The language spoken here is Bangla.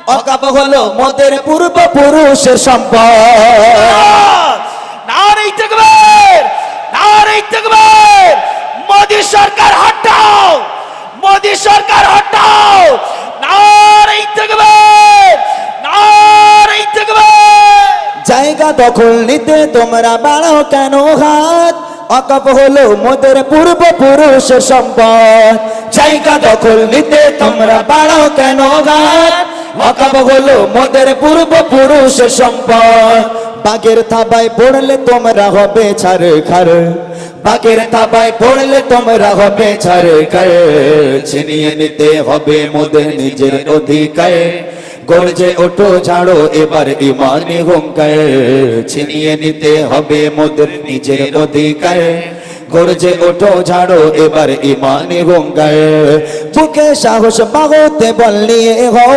ওয়াকফ হলো মোদের পূর্বপুরুষের সম্পদ। নারে তাকবীর, নারে তাকবীর। মোদি সরকার হটাও, মোদি সরকার হটাও। নারে তাকবীর, নারে তাকবীর। জায়গা দখল নিতে তোমরা বাড়াও কেন হাত? ওয়াকফ হলো মোদের পূর্বপুরুষের সম্পদ। জায়গা দখল নিতে তোমরা বাড়াও কেন হাত? ওয়াকফ হলো মোদের পূর্বপুরুষের সম্পদ। বাগের থাবায় পড়লে তোমরা হবে ছারখার, বাগের থাবায় পড়লে তোমরা হবে ছারখার। ছিনিয়ে নিতে হবে মোদের নিজের অধিকার। গর্জে ওঠো ঝাড়ো এবার ইমানি হুঙ্কার। ছিনিয়ে নিতে হবে মোদের নিজের অধিকার। গর্জে ওঠো ঝাড়ো এবার ইমানি হুঙ্কার। বুকে সাহস বাগতে বল নিয়ে হও